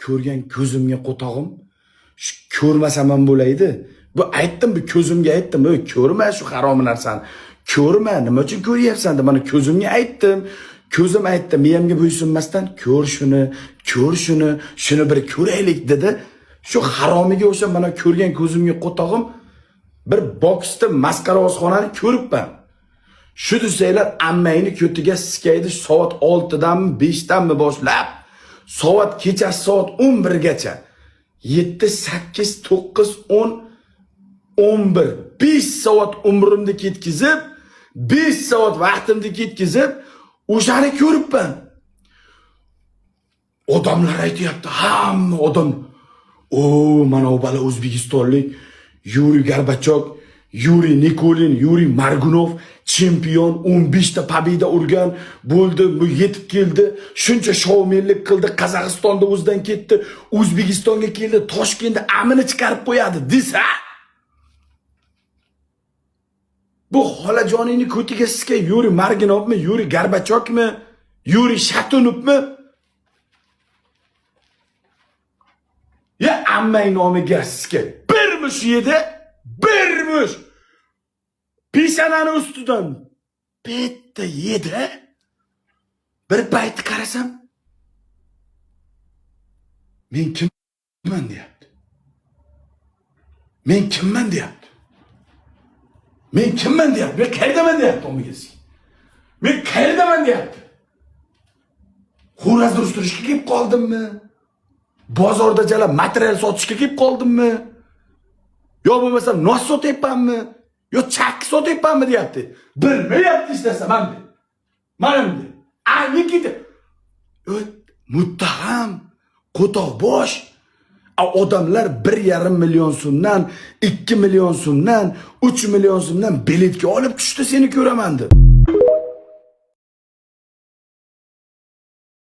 ko'rgan ko'zimga qo'tog'im. Shu ko'rmasam ham bo'laydi. Bu aytdim, bu ko'zimga aytdim. Ko'rma shu harom narsani. Ko'rma, nima uchun ko'ryapsan deb mana ko'zimga aytdim. Ko'zim aytdi, miyamga bo'ysunmasdan ko'r shuni bir ko'raylik dedi. Shu haromiga o'sha mana ko'rgan ko'zimga qo'tog'im bir boksda masqarozxonani ko'ribman. Shu desanglar ammangni ko'tiga sikaydi soat 6 danmi 5 danmi boshlab soat kechasi soat 11 gacha 7 8 9 10 11 5 soat umrimni ketkizib 5 soat vaqtimni ketkizib o'shani ko'ribman. Odamlar aytayapti, hamma odam mana o bola o'zbekistonlik Yuriy Gorbachok, Yuriy Nikolin, Yuriy Margunov chempion 15 ta pobeda urgan bo'ldi, bu yetib keldi. Shuncha shoumenlik qildi, Qozog'istonda o'zidan ketdi, O'zbekistonga keldi, Toshkentda amini chiqarib qo'yadi desa. Bu xolajoningni ko'tiga siska Yuriy Margunovmi, Yuriy Gorbachokmi, Yuriy Shatunovmi? Ya ammang nomiga siska birmish yedi, birmish. Pishanani ustidan bitta yedi. Bir payt qarasam, men kimman deyapti. Men kimman deyapti. Men kimman deyapti. Men qayerdaman deyapti omigasi. Men qayerdaman deyapti. Xo'raz durishtirishga kelib qoldimmi? Bozorda jala material sotishga kelib qoldimmi? Yo bo'lmasa nos sotyapmanmi? Yo chakki sotyapmanmi deyapti. Bilmayapti ishlasa manda. Mana bunda. Nikita. Muttaham, qo'toqbosh. Odamlar 1,5 million so'mdan, 2 million so'mdan, 3 million so'mdan biletga olib tushdi seni ko'raman deb.